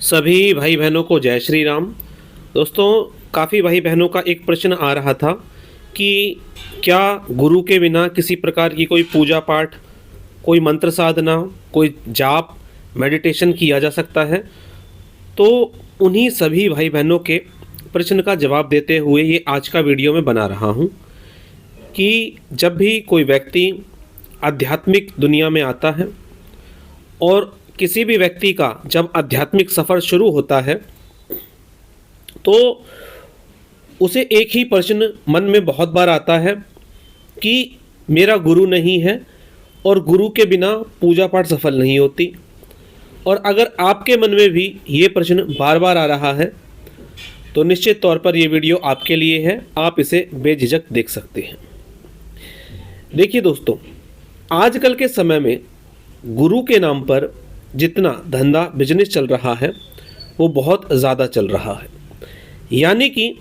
सभी भाई बहनों को जय श्री राम। दोस्तों, काफ़ी भाई बहनों का एक प्रश्न आ रहा था कि क्या गुरु के बिना किसी प्रकार की कोई पूजा पाठ, कोई मंत्र साधना, कोई जाप, मेडिटेशन किया जा सकता है। तो उन्हीं सभी भाई बहनों के प्रश्न का जवाब देते हुए ये आज का वीडियो मैं बना रहा हूँ कि जब भी कोई व्यक्ति आध्यात्मिक दुनिया में आता है और किसी भी व्यक्ति का जब आध्यात्मिक सफ़र शुरू होता है तो उसे एक ही प्रश्न मन में बहुत बार आता है कि मेरा गुरु नहीं है और गुरु के बिना पूजा पाठ सफल नहीं होती। और अगर आपके मन में भी ये प्रश्न बार बार आ रहा है तो निश्चित तौर पर ये वीडियो आपके लिए है, आप इसे बेझिझक देख सकते हैं। देखिए दोस्तों, आजकल के समय में गुरु के नाम पर जितना धंधा बिजनेस चल रहा है वो बहुत ज़्यादा चल रहा है। यानी कि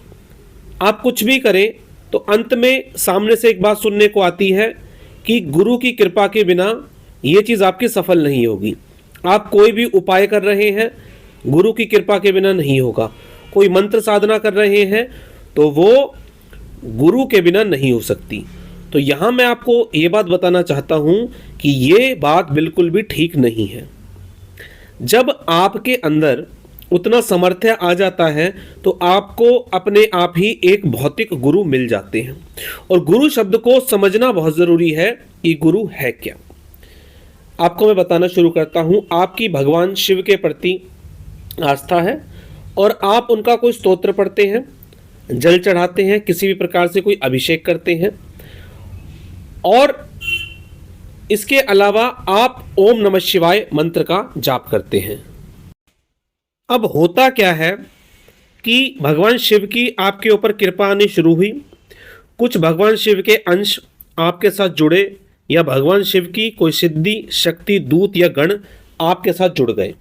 आप कुछ भी करें तो अंत में सामने से एक बात सुनने को आती है कि गुरु की कृपा के बिना ये चीज़ आपकी सफल नहीं होगी। आप कोई भी उपाय कर रहे हैं, गुरु की कृपा के बिना नहीं होगा। कोई मंत्र साधना कर रहे हैं तो वो गुरु के बिना नहीं हो सकती। तो यहाँ मैं आपको ये बात बताना चाहता हूँ कि ये बात बिल्कुल भी ठीक नहीं है। जब आपके अंदर उतना सामर्थ्य आ जाता है तो आपको अपने आप ही एक भौतिक गुरु मिल जाते हैं। और गुरु शब्द को समझना बहुत ज़रूरी है कि गुरु है क्या। आपको मैं बताना शुरू करता हूँ। आपकी भगवान शिव के प्रति आस्था है और आप उनका कोई स्तोत्र पढ़ते हैं, जल चढ़ाते हैं, किसी भी प्रकार से कोई अभिषेक करते हैं और इसके अलावा आप ओम नमः शिवाय मंत्र का जाप करते हैं। अब होता क्या है कि भगवान शिव की आपके ऊपर कृपा आनी शुरू हुई। कुछ भगवान शिव के अंश आपके साथ जुड़े या भगवान शिव की कोई सिद्धि, शक्ति, दूत या गण आपके साथ जुड़ गए।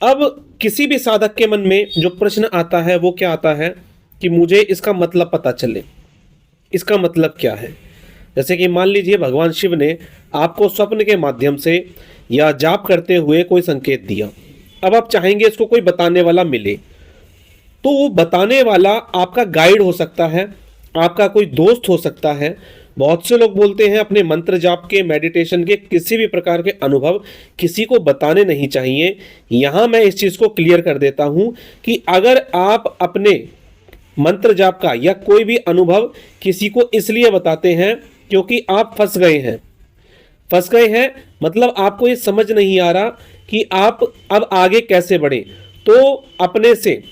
अब किसी भी साधक के मन में जो प्रश्न आता है वो क्या आता है कि मुझे इसका मतलब पता चले, इसका मतलब क्या है। जैसे कि मान लीजिए भगवान शिव ने आपको स्वप्न के माध्यम से या जाप करते हुए कोई संकेत दिया। अब आप चाहेंगे इसको कोई बताने वाला मिले, तो वो बताने वाला आपका गाइड हो सकता है, आपका कोई दोस्त हो सकता है। बहुत से लोग बोलते हैं अपने मंत्र जाप के, मेडिटेशन के, किसी भी प्रकार के अनुभव किसी को बताने नहीं चाहिए। यहाँ मैं इस चीज़ को क्लियर कर देता हूँ कि अगर आप अपने मंत्र जाप का या कोई भी अनुभव किसी को इसलिए बताते हैं क्योंकि आप फंस गए हैं, मतलब आपको ये समझ नहीं आ रहा कि आप अब आगे कैसे बढ़ें, तो अपने से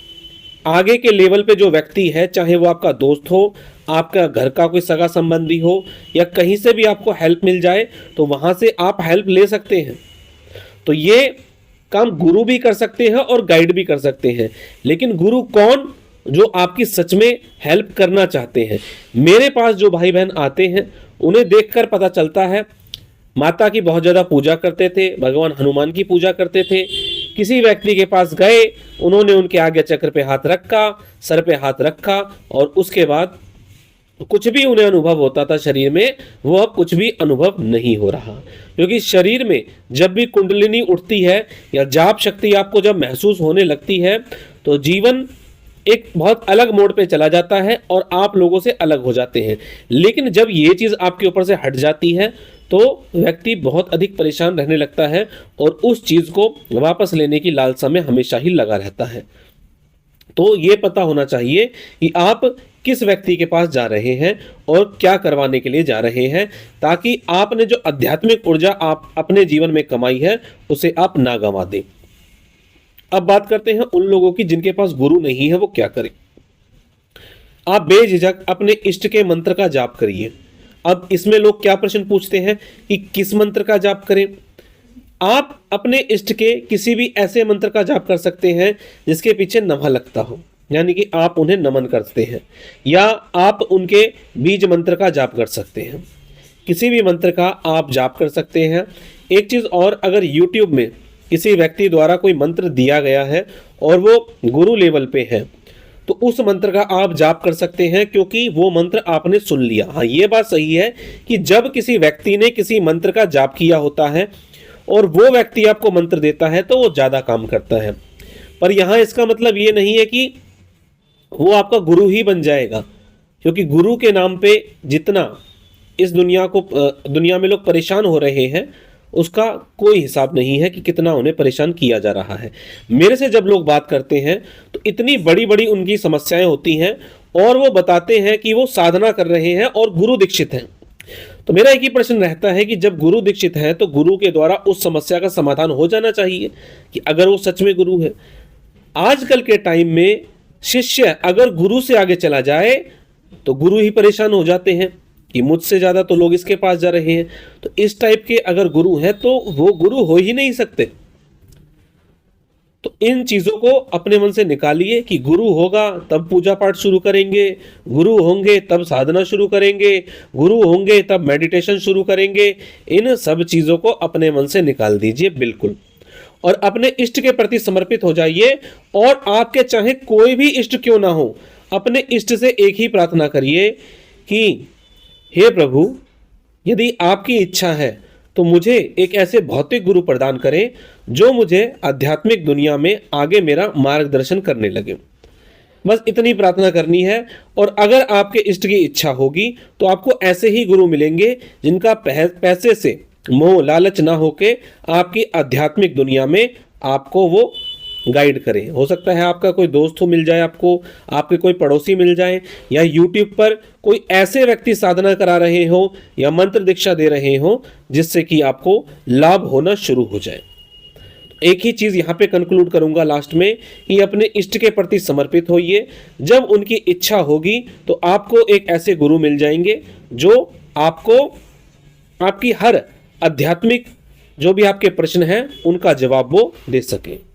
आगे के लेवल पे जो व्यक्ति है, चाहे वो आपका दोस्त हो, आपका घर का कोई सगा संबंधी हो या कहीं से भी आपको हेल्प मिल जाए तो वहाँ से आप हेल्प ले सकते हैं। तो ये काम गुरु भी कर सकते हैं और गाइड भी कर सकते हैं। लेकिन गुरु कौन? जो आपकी सच में हेल्प करना चाहते हैं। मेरे पास जो भाई बहन आते हैं उन्हें देखकर पता चलता है, माता की बहुत ज़्यादा पूजा करते थे, भगवान हनुमान की पूजा करते थे। किसी व्यक्ति के पास गए, उन्होंने उनके आगे चक्र पे हाथ रखा, सर पे हाथ रखा और उसके बाद कुछ भी उन्हें अनुभव होता था शरीर में, वो अब कुछ भी अनुभव नहीं हो रहा। क्योंकि शरीर में जब भी कुंडलिनी उठती है या जाप शक्ति आपको जब महसूस होने लगती है तो जीवन एक बहुत अलग मोड पे चला जाता है और आप लोगों से अलग हो जाते हैं। लेकिन जब ये चीज़ आपके ऊपर से हट जाती है तो व्यक्ति बहुत अधिक परेशान रहने लगता है और उस चीज़ को वापस लेने की लालसा में हमेशा ही लगा रहता है। तो ये पता होना चाहिए कि आप किस व्यक्ति के पास जा रहे हैं और क्या करवाने के लिए जा रहे हैं, ताकि आपने जो आध्यात्मिक ऊर्जा आप अपने जीवन में कमाई है उसे आप ना गंवा दें। अब बात करते हैं उन लोगों की जिनके पास गुरु नहीं है, वो क्या करें। आप बेझिझक अपने इष्ट के मंत्र का जाप करिए। अब इसमें लोग क्या प्रश्न पूछते हैं कि किस मंत्र का जाप करें। आप अपने इष्ट के किसी भी ऐसे मंत्र का जाप कर सकते हैं जिसके पीछे नमः लगता हो, यानी कि आप उन्हें नमन करते हैं, या आप उनके बीज मंत्र का जाप कर सकते हैं। किसी भी मंत्र का आप जाप कर सकते हैं। एक चीज़ और, अगर YouTube में किसी व्यक्ति द्वारा कोई मंत्र दिया गया है और वो गुरु लेवल पे है तो उस मंत्र का आप जाप कर सकते हैं, क्योंकि वो मंत्र आपने सुन लिया। हाँ, ये बात सही है कि जब किसी व्यक्ति ने किसी मंत्र का जाप किया होता है और वो व्यक्ति आपको मंत्र देता है तो वो ज़्यादा काम करता है। पर यहाँ इसका मतलब ये नहीं है कि वो आपका गुरु ही बन जाएगा, क्योंकि गुरु के नाम पे जितना इस दुनिया में लोग परेशान हो रहे हैं, उसका कोई हिसाब नहीं है कि कितना उन्हें परेशान किया जा रहा है। मेरे से जब लोग बात करते हैं तो इतनी बड़ी बड़ी उनकी समस्याएं होती हैं और वो बताते हैं कि वो साधना कर रहे हैं और गुरु दीक्षित हैं। तो मेरा एक ही प्रश्न रहता है कि जब गुरु दीक्षित है तो गुरु के द्वारा उस समस्या का समाधान हो जाना चाहिए, कि अगर वो सच में गुरु है। आजकल के टाइम में शिष्य अगर गुरु से आगे चला जाए तो गुरु ही परेशान हो जाते हैं कि मुझसे ज्यादा तो लोग इसके पास जा रहे हैं। तो इस टाइप के अगर गुरु हैं तो वो गुरु हो ही नहीं सकते। तो इन चीजों को अपने मन से निकालिए कि गुरु होगा तब पूजा पाठ शुरू करेंगे, गुरु होंगे तब साधना शुरू करेंगे, गुरु होंगे तब मेडिटेशन शुरू करेंगे। इन सब चीजों को अपने मन से निकाल दीजिए बिल्कुल, और अपने इष्ट के प्रति समर्पित हो जाइए। और आपके चाहे कोई भी इष्ट क्यों ना हो, अपने इष्ट से एक ही प्रार्थना करिए कि हे प्रभु, यदि आपकी इच्छा है तो मुझे एक ऐसे भौतिक गुरु प्रदान करें जो मुझे आध्यात्मिक दुनिया में आगे मेरा मार्गदर्शन करने लगे। बस इतनी प्रार्थना करनी है। और अगर आपके इष्ट की इच्छा होगी तो आपको ऐसे ही गुरु मिलेंगे जिनका पैसे से मोह लालच ना होके आपकी आध्यात्मिक दुनिया में आपको वो गाइड करे। हो सकता है आपका कोई दोस्त हो मिल जाए, आपको आपके कोई पड़ोसी मिल जाए, या यूट्यूब पर कोई ऐसे व्यक्ति साधना करा रहे हो या मंत्र दीक्षा दे रहे हो जिससे कि आपको लाभ होना शुरू हो जाए। एक ही चीज यहाँ पे कंक्लूड करूंगा लास्ट में, कि अपने इष्ट के प्रति समर्पित होइए। जब उनकी इच्छा होगी तो आपको एक ऐसे गुरु मिल जाएंगे जो आपको आपकी हर आध्यात्मिक जो भी आपके प्रश्न हैं उनका जवाब वो दे सके।